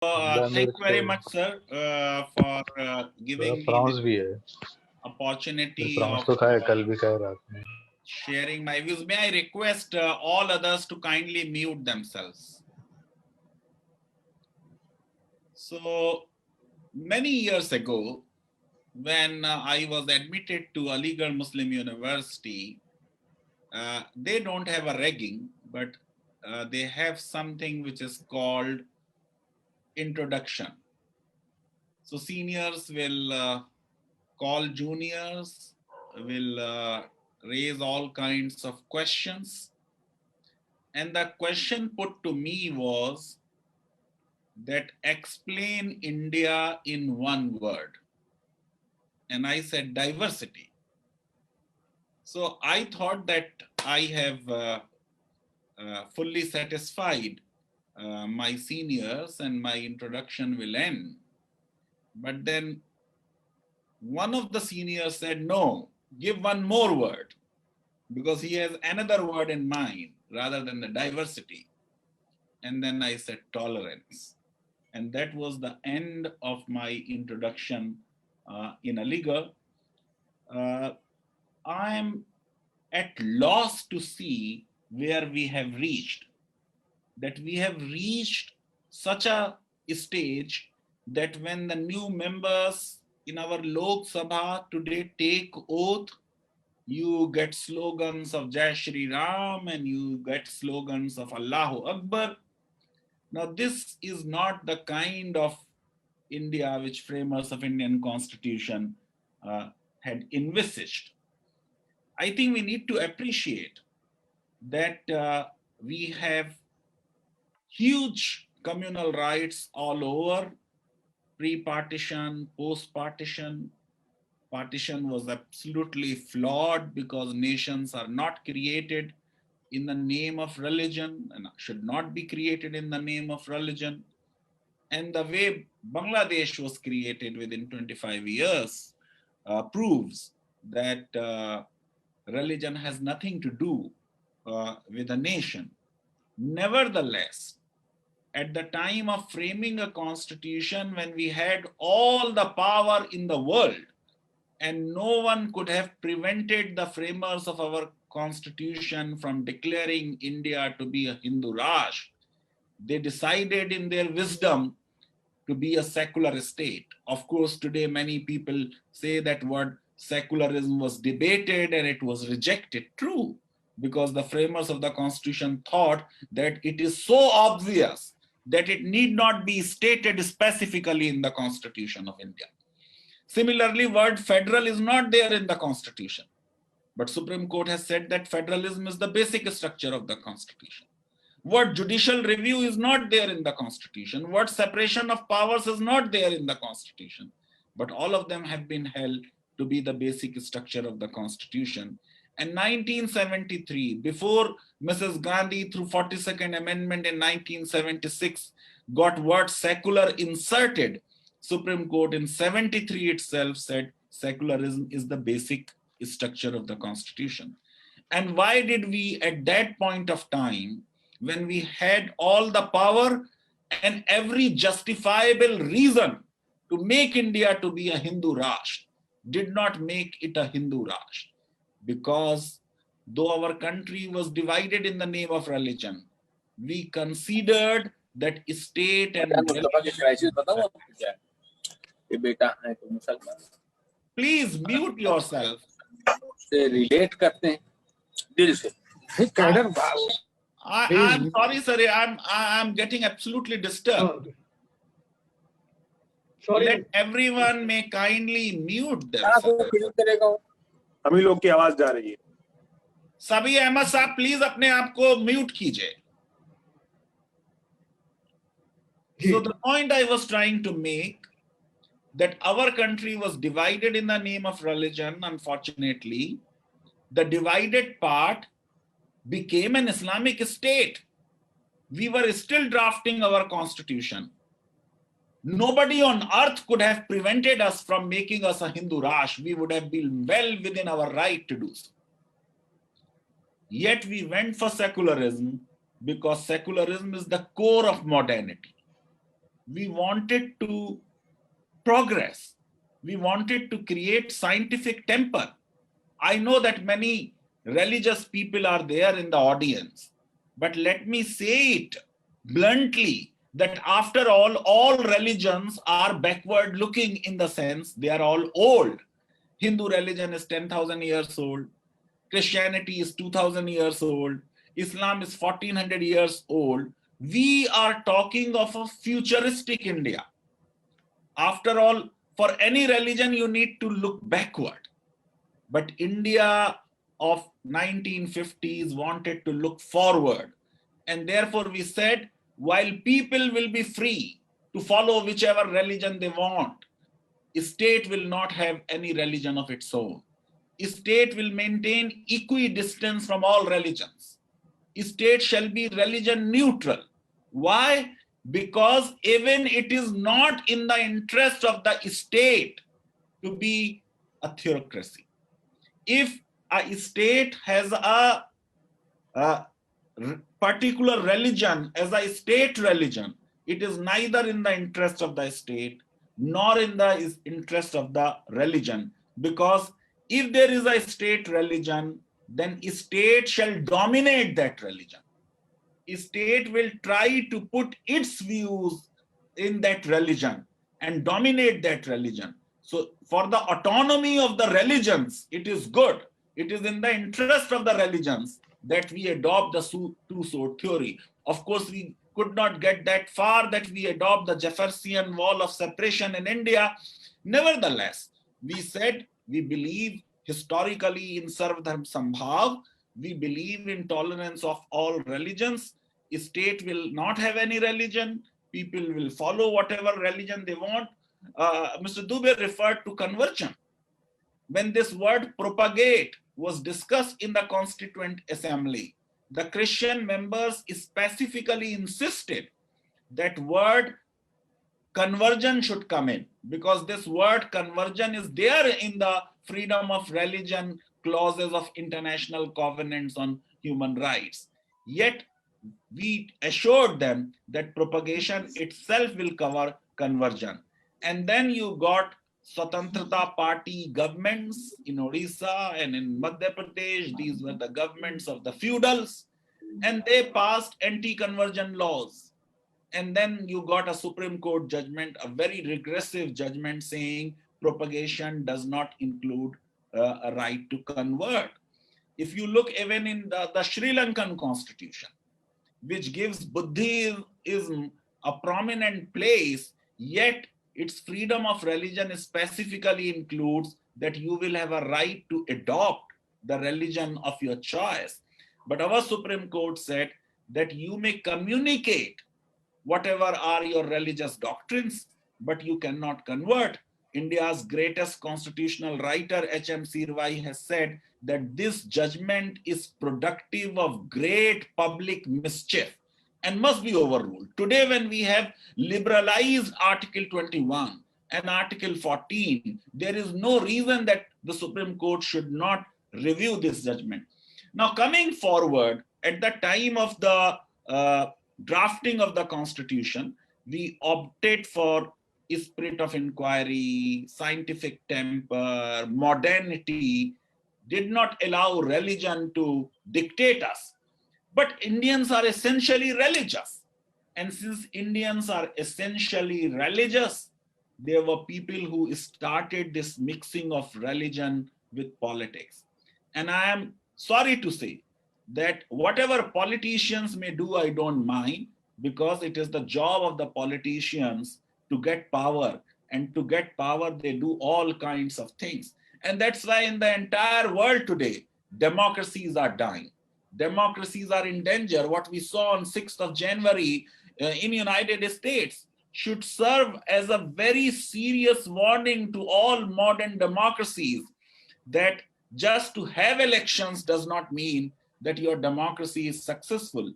Thank you very much, sir, for giving me prawns this भी है, opportunity prawns of तो खाए, कल भी खाए रात में. sharing my views. May I request all others to kindly mute themselves? So, many years ago, when I was admitted to Aligarh Muslim University, they don't have a ragging, but they have something which is called introduction. So seniors will call juniors, will raise all kinds of questions. And the question put to me was that explain India in one word. And I said diversity. So I thought that I have fully satisfied my seniors and my introduction will end. But then one of the seniors said, no, give one more word, because he has another word in mind rather than the diversity. And then I said tolerance. And that was the end of my introduction in Aligarh. I am at loss to see where we have reached. That we have reached such a stage that when the new members in our Lok Sabha today take oath, you get slogans of Jai Shri Ram and you get slogans of Allahu Akbar. Now, this is not the kind of India which framers of Indian Constitution had envisaged. I think we need to appreciate that we have huge communal rights all over, pre-partition, post-partition. Partition was absolutely flawed because nations are not created in the name of religion and should not be created in the name of religion. And the way Bangladesh was created within 25 years proves that religion has nothing to do with a nation. Nevertheless, at the time of framing a constitution, when we had all the power in the world, and no one could have prevented the framers of our constitution from declaring India to be a Hindu Raj, they decided in their wisdom to be a secular state. Of course, today many people say that word secularism was debated and it was rejected. True, because the framers of the constitution thought that it is so obvious that it need not be stated specifically in the Constitution of India. Similarly, word federal is not there in the Constitution, but Supreme Court has said that federalism is the basic structure of the Constitution. Word judicial review is not there in the Constitution. Word separation of powers is not there in the Constitution. But all of them have been held to be the basic structure of the Constitution. And 1973, before Mrs. Gandhi, through 42nd Amendment in 1976, got word secular inserted, Supreme Court in 73 itself said secularism is the basic structure of the Constitution. And why did we, at that point of time, when we had all the power and every justifiable reason to make India to be a Hindu Rashtra, did not make it a Hindu Rashtra? Because though our country was divided in the name of religion, we considered that state and please mute yourself. I'm sorry, sir. I'm getting absolutely disturbed. Sorry. Let everyone may kindly mute themselves. हम ही लोग की आवाज जा रही है. सभी अहमद साहब please अपने आप को म्यूट कीजिए. So the point I was trying to make, that our country was divided in the name of religion. Unfortunately, the divided part became an Islamic state. We were still drafting our constitution. Nobody on earth could have prevented us from making us a Hindu Rashtra. We would have been well within our right to do so. Yet we went for secularism because secularism is the core of modernity. We wanted to progress. We wanted to create scientific temper. I know that many religious people are there in the audience, but let me say it bluntly that after all religions are backward looking in the sense they are all old. Hindu religion is 10,000 years old. Christianity is 2000 years old. Islam is 1400 years old. We are talking of a futuristic India. After all, for any religion, you need to look backward. But India of 1950s wanted to look forward. And therefore we said, while people will be free to follow whichever religion they want, state will not have any religion of its own. State will maintain equidistance from all religions. State shall be religion neutral. Why? Because even it is not in the interest of the state to be a theocracy. If a state has a particular religion as a state religion, it is neither in the interest of the state nor in the interest of the religion, because if there is a state religion, then state shall dominate that religion. State will try to put its views in that religion and dominate that religion. So for the autonomy of the religions, it is good. It is in the interest of the religions that we adopt the two-sword theory. Of course, we could not get that far that we adopt the Jeffersian wall of separation in India. Nevertheless, we said we believe historically in Sarvadharm Sambhav. We believe in tolerance of all religions. State will not have any religion. People will follow whatever religion they want. Mr. Dubey referred to conversion. When this word propagate was discussed in the Constituent Assembly, the Christian members specifically insisted that word conversion should come in, because this word conversion is there in the freedom of religion clauses of international covenants on human rights. Yet we assured them that propagation itself will cover conversion. And then you got Swatantrata Party governments in Odisha and in Madhya Pradesh. These were the governments of the feudals, and they passed anti-conversion laws. And then you got a Supreme Court judgment, a very regressive judgment, saying propagation does not include a right to convert. If you look even in the Sri Lankan constitution, which gives Buddhism a prominent place, yet its freedom of religion specifically includes that you will have a right to adopt the religion of your choice. But our Supreme Court said that you may communicate whatever are your religious doctrines, but you cannot convert. India's greatest constitutional writer, H.M. Sirvai, has said that this judgment is productive of great public mischief and must be overruled. Today, when we have liberalized Article 21 and Article 14, there is no reason that the Supreme Court should not review this judgment. Now, coming forward, at the time of the drafting of the Constitution, we opted for a spirit of inquiry, scientific temper, modernity, did not allow religion to dictate us. But Indians are essentially religious. And since Indians are essentially religious, there were people who started this mixing of religion with politics. And I am sorry to say that whatever politicians may do, I don't mind, because it is the job of the politicians to get power. And to get power, they do all kinds of things. And that's why in the entire world today, democracies are dying. Democracies are in danger. What we saw on 6th of January in United States should serve as a very serious warning to all modern democracies that just to have elections does not mean that your democracy is successful.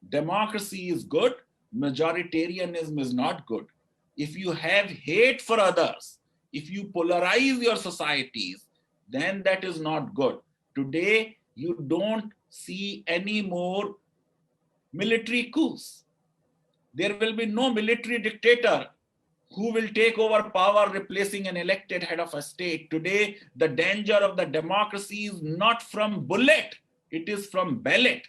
Democracy is good, majoritarianism is not good. If you have hate for others, if you polarize your societies, then that is not good. Today, you don't see any more military coups. There will be no military dictator who will take over power, replacing an elected head of a state. Today, the danger of the democracy is not from bullet, it is from ballot.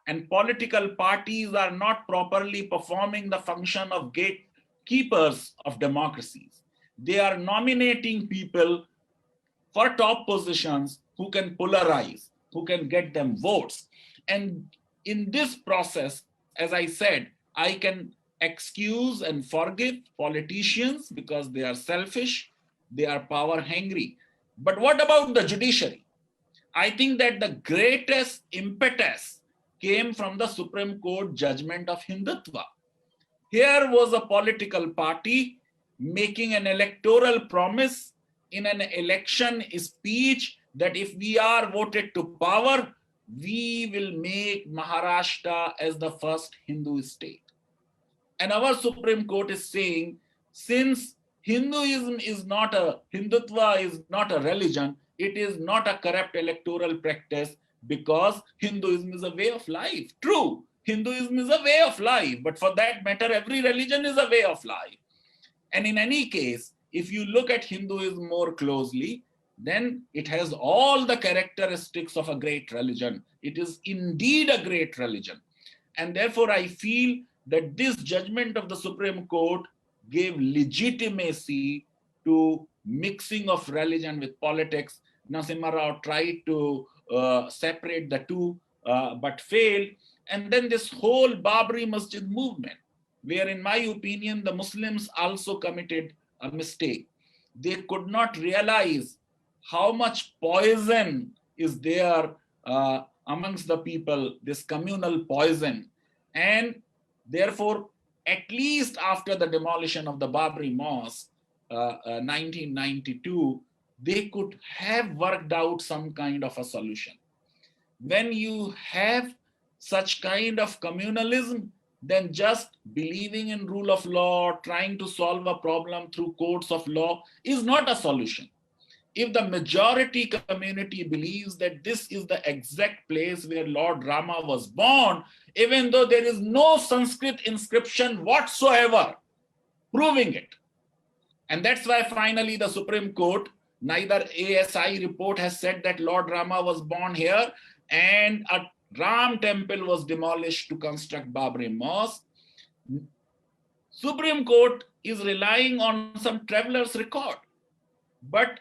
And political parties are not properly performing the function of gatekeepers of democracies. They are nominating people for top positions who can polarize, who can get them votes. And in this process, as I said, I can excuse and forgive politicians because they are selfish, they are power hungry. But what about the judiciary? I think that the greatest impetus came from the Supreme Court judgment of Hindutva. Here was a political party making an electoral promise in an election speech that if we are voted to power, we will make Maharashtra as the first Hindu state. And our Supreme Court is saying, since Hinduism is not Hindutva is not a religion, it is not a corrupt electoral practice because Hinduism is a way of life. True, Hinduism is a way of life, but for that matter, every religion is a way of life. And in any case, if you look at Hinduism more closely, then it has all the characteristics of a great religion. It is indeed a great religion. And therefore, I feel that this judgment of the Supreme Court gave legitimacy to mixing of religion with politics. Narasimha Rao tried to separate the two, but failed. And then this whole Babri Masjid movement, where in my opinion, the Muslims also committed a mistake. They could not realize how much poison is there amongst the people, this communal poison. And therefore, at least after the demolition of the Babri Mosque, 1992, they could have worked out some kind of a solution. When you have such kind of communalism, then just believing in rule of law, trying to solve a problem through courts of law is not a solution. If the majority community believes that this is the exact place where Lord Rama was born, even though there is no Sanskrit inscription whatsoever proving it. And that's why finally the Supreme Court, neither ASI report has said that Lord Rama was born here, and a Ram temple was demolished to construct Babri Mosque. Supreme Court is relying on some traveler's record. But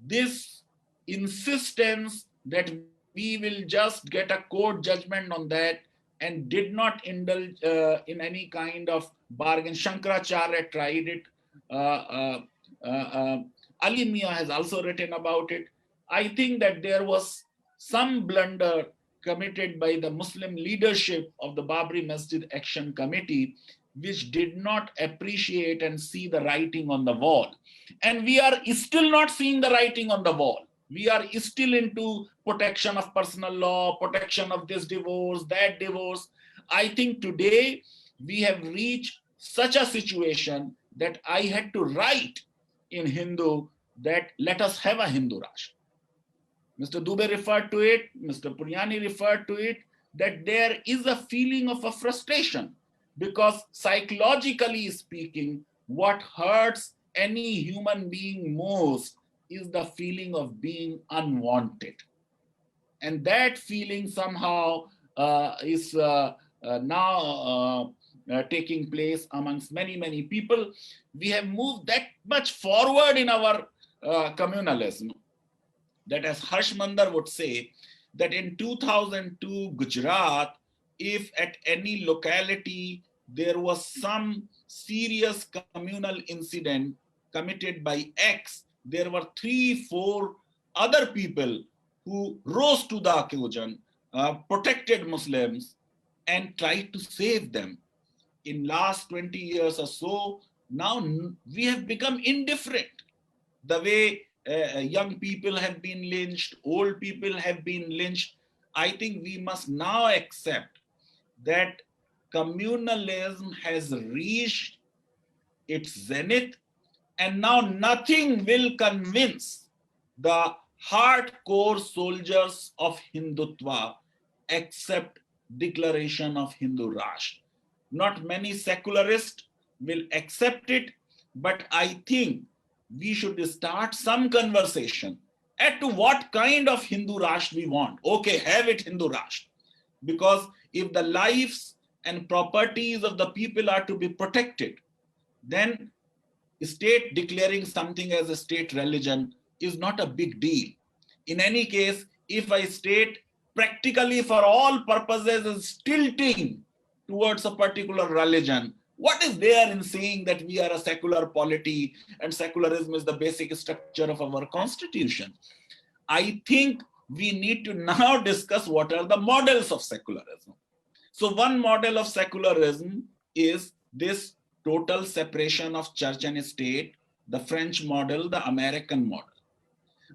this insistence that we will just get a court judgment on that and did not indulge in any kind of bargain. Shankaracharya tried it. Ali Mia has also written about it. I think that there was some blunder committed by the Muslim leadership of the Babri Masjid Action Committee, which did not appreciate and see the writing on the wall. And we are still not seeing the writing on the wall. We are still into protection of personal law, protection of this divorce, that divorce. I think today we have reached such a situation that I had to write in Hindu that let us have a Hindu Rashtra. Mr. Dubey referred to it, Mr. Puryani referred to it, that there is a feeling of a frustration because psychologically speaking, what hurts any human being most is the feeling of being unwanted. And that feeling somehow is now taking place amongst many, many people. We have moved that much forward in our communalism that, as Harsh Mandar would say, that in 2002 Gujarat, if at any locality there was some serious communal incident committed by X, there were 3-4 other people who rose to the occasion, protected Muslims and tried to save them. In last 20 years or so, now we have become indifferent. The way young people have been lynched, old people have been lynched. I think we must now accept that communalism has reached its zenith, and now nothing will convince the hardcore soldiers of Hindutva except declaration of Hindu Rashtra. Not many secularists will accept it, but I think we should start some conversation as to what kind of Hindu Rashtra we want. Okay, have it Hindu Rashtra. Because if the lives and properties of the people are to be protected, then state declaring something as a state religion is not a big deal. In any case, if a state practically for all purposes is tilting towards a particular religion, what is there in saying that we are a secular polity and secularism is the basic structure of our constitution? I think we need to now discuss what are the models of secularism. So one model of secularism is this total separation of church and state, the French model, the American model.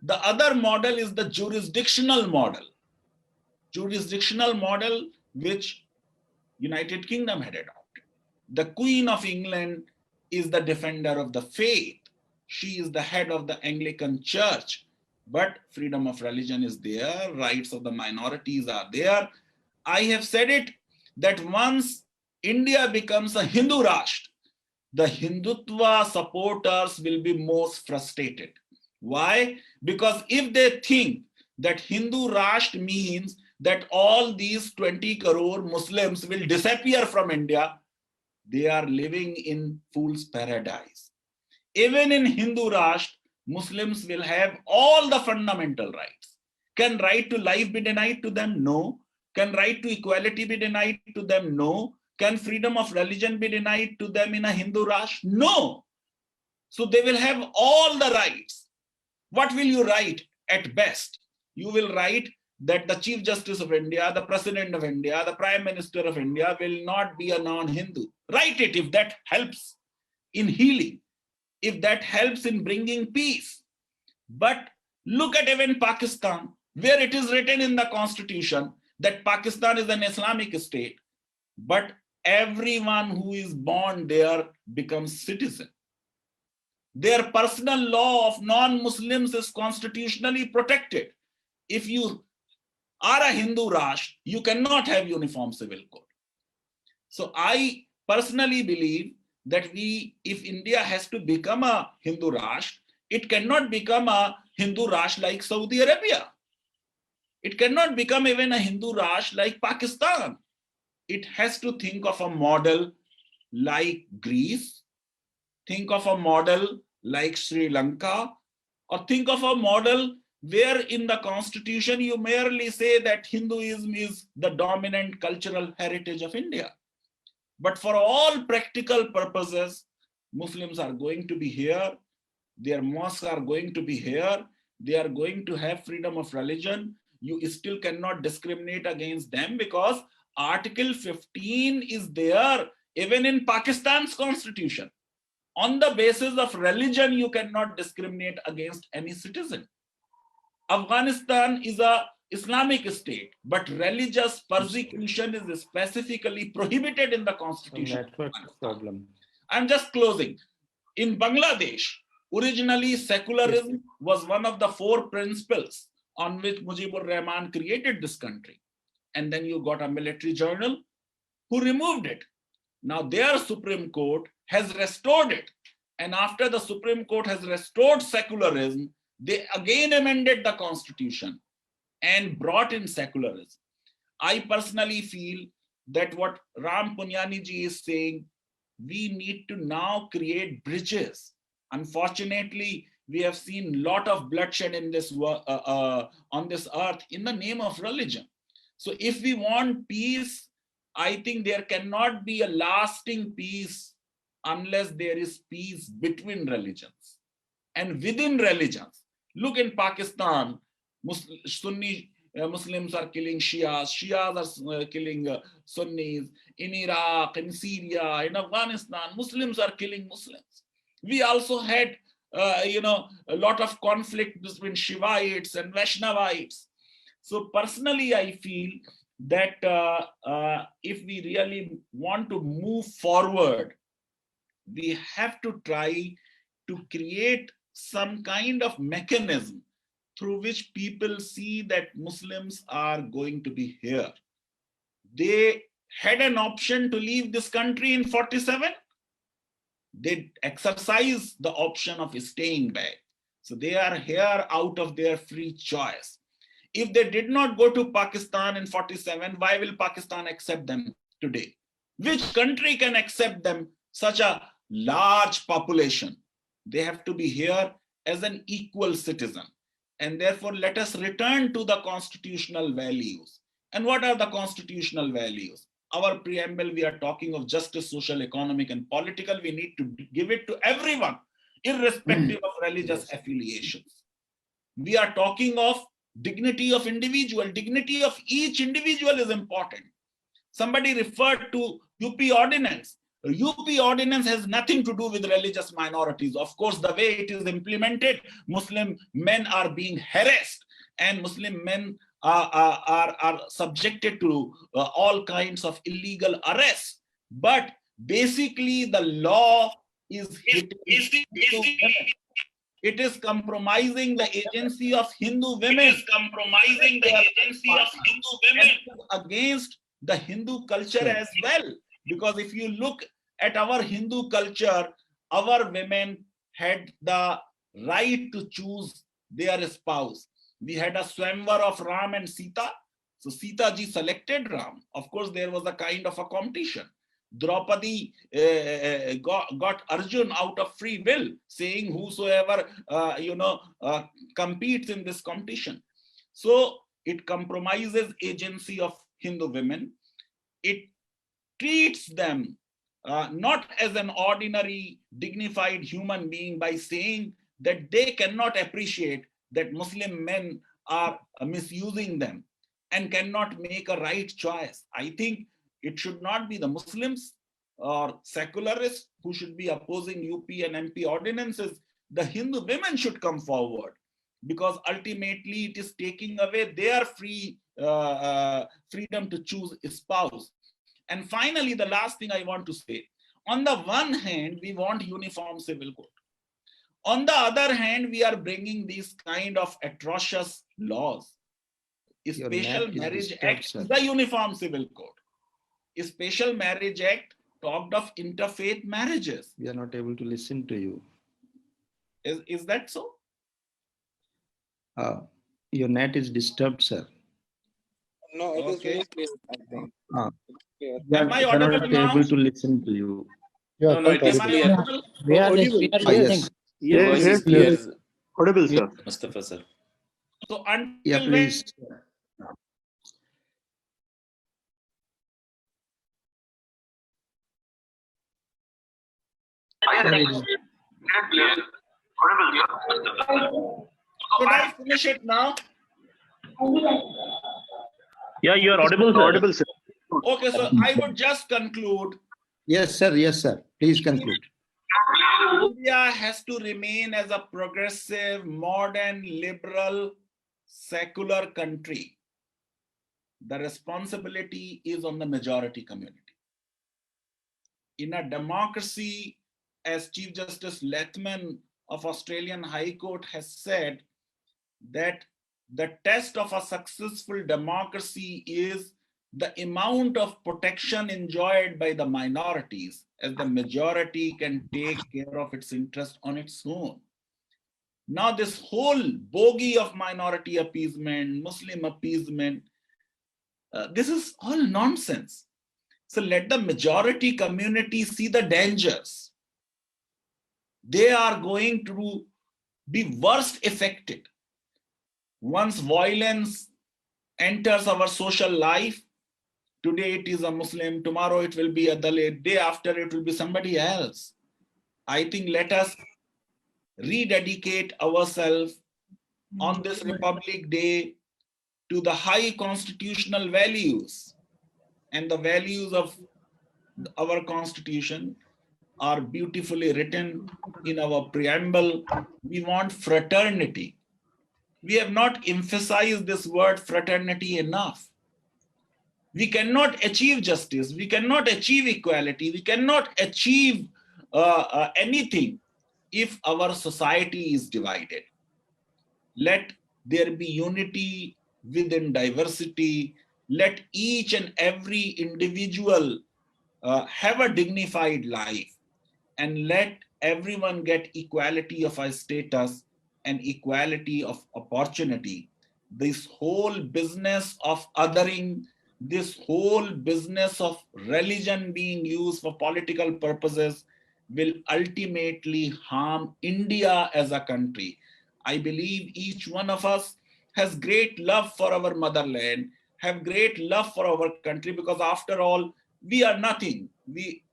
The other model is the jurisdictional model. Jurisdictional model which United Kingdom had adopted. The Queen of England is the defender of the faith. She is the head of the Anglican Church, but freedom of religion is there, rights of the minorities are there. I have said it that once India becomes a Hindu Rashtra, the Hindutva supporters will be most frustrated. Why? Because if they think that Hindu Rashtra means that all these 20 crore Muslims will disappear from India, they are living in fool's paradise. Even in Hindu Rashtra, Muslims will have all the fundamental rights. Can right to life be denied to them? No. Can right to equality be denied to them? No. Can freedom of religion be denied to them in a Hindu Rashtra? No. So they will have all the rights. What will you write at best? You will write that the Chief Justice of India, the President of India, the Prime Minister of India will not be a non-Hindu. Write it if that helps in healing, if that helps in bringing peace. But look at even Pakistan, where it is written in the constitution that Pakistan is an Islamic state, but everyone who is born there becomes citizen. Their personal law of non-Muslims is constitutionally protected. If you are a Hindu Rashtra, you cannot have uniform civil code. So I personally believe that if India has to become a Hindu Rashtra, it cannot become a Hindu Rashtra like Saudi Arabia. It cannot become even a Hindu Rashtra like Pakistan. It has to think of a model like Greece, think of a model like Sri Lanka, or think of a model where in the constitution you merely say that Hinduism is the dominant cultural heritage of India. But for all practical purposes, Muslims are going to be here, their mosques are going to be here, they are going to have freedom of religion. You still cannot discriminate against them because Article 15 is there even in Pakistan's constitution. On the basis of religion, you cannot discriminate against any citizen. Afghanistan is an Islamic state, but religious persecution is specifically prohibited in the constitution. Network problem. I'm just closing. In Bangladesh, originally secularism was one of the 4 principles on which Mujibur Rahman created this country. And then you got a military journal who removed it. Now their Supreme Court has restored it. And after the Supreme Court has restored secularism, they again amended the constitution and brought in secularism. I personally feel that what Ram Punyani ji is saying, we need to now create bridges. Unfortunately, we have seen a lot of bloodshed in this on this earth in the name of religion. So if we want peace, I think there cannot be a lasting peace unless there is peace between religions and within religions. Look in Pakistan, Sunni Muslims are killing Shias, Shias are killing Sunnis. In Iraq, in Syria, in Afghanistan, Muslims are killing Muslims. We also had, a lot of conflict between Shivites and Vaishnavites. So personally, I feel that if we really want to move forward, we have to try to create some kind of mechanism through which people see that Muslims are going to be here. They had an option to leave this country in 47, they exercise the option of staying back. So they are here out of their free choice. If they did not go to Pakistan in 47, why will Pakistan accept them today? Which country can accept them, such a large population? They have to be here as an equal citizen. And therefore, let us return to the constitutional values. And what are the constitutional values? Our preamble, we are talking of justice, social, economic, and political. We need to give it to everyone, irrespective of religious affiliations. We are talking of dignity of individual. Dignity of each individual is important. Somebody referred to UP ordinance. UP ordinance has nothing to do with religious minorities. Of course, the way it is implemented, Muslim men are being harassed, and Muslim men are subjected to all kinds of illegal arrests. But basically, the law is it is compromising the agency of Hindu women. It is compromising the agency of Hindu women against the Hindu culture as well. Because if you look at our Hindu culture, our women had the right to choose their spouse. We had a Swamvar of Ram and Sita. So Sita ji selected Ram. Of course, there was a kind of a competition. Draupadi got Arjun out of free will, saying whosoever competes in this competition. So it compromises agency of Hindu women. It treats them not as an ordinary dignified human being by saying that they cannot appreciate that Muslim men are misusing them and cannot make a right choice. I think it should not be the Muslims or secularists who should be opposing UP and MP ordinances. The Hindu women should come forward, because ultimately it is taking away their freedom to choose a spouse. And finally, the last thing I want to say, on the one hand, we want uniform civil code. On the other hand, we are bringing these kind of atrocious laws. A Special Marriage Act is the Uniform Civil Code. A Special Marriage Act talked of interfaith marriages. We are not able to listen to you. Is that so? Your net is disturbed, sir. No, it is very clear, I think. Am I We are audible not now? able to listen to you. No, no, it is Am I clear. audible? We are Audible. listening. Your voice is clear, Audible, sir. Mustafa sir. So until Yeah, when please. should I finish it now? Yeah, you are audible, sir. Audible, sir. Okay, so I would just conclude. Yes, sir. Yes, sir. Please conclude. India has to remain as a progressive, modern, liberal, secular country. The responsibility is on the majority community. In a democracy, as Chief Justice Lethman of Australian High Court has said, that the test of a successful democracy is the amount of protection enjoyed by the minorities, as the majority can take care of its interest on its own. Now, this whole bogey of minority appeasement, Muslim appeasement, this is all nonsense. So let the majority community see the dangers. They are going to be worst affected. Once violence enters our social life, today it is a Muslim, tomorrow it will be a Dalit, day after it will be somebody else. I think let us rededicate ourselves on this Republic Day to the high constitutional values. And the values of our Constitution are beautifully written in our preamble. We want fraternity. We have not emphasized this word fraternity enough. We cannot achieve justice. We cannot achieve equality. We cannot achieve anything if our society is divided. Let there be unity within diversity. let each and every individual have a dignified life, and let everyone get equality of a status and equality of opportunity. This whole business of othering, this whole business of religion being used for political purposes will ultimately harm India as a country. I believe each one of us has great love for our motherland, have great love for our country, because after all, we are nothing. We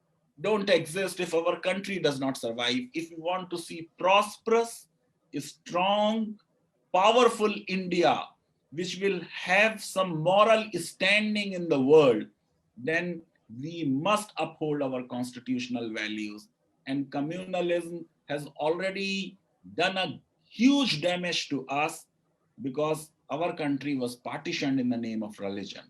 don't exist if our country does not survive. If we want to see prosperous, strong, powerful India, which will have some moral standing in the world, then we must uphold our constitutional values. And communalism has already done a huge damage to us, because our country was partitioned in the name of religion.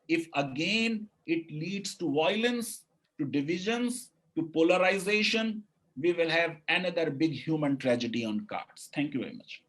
If again it leads to violence, to divisions, to polarization, we will have another big human tragedy on cards. Thank you very much.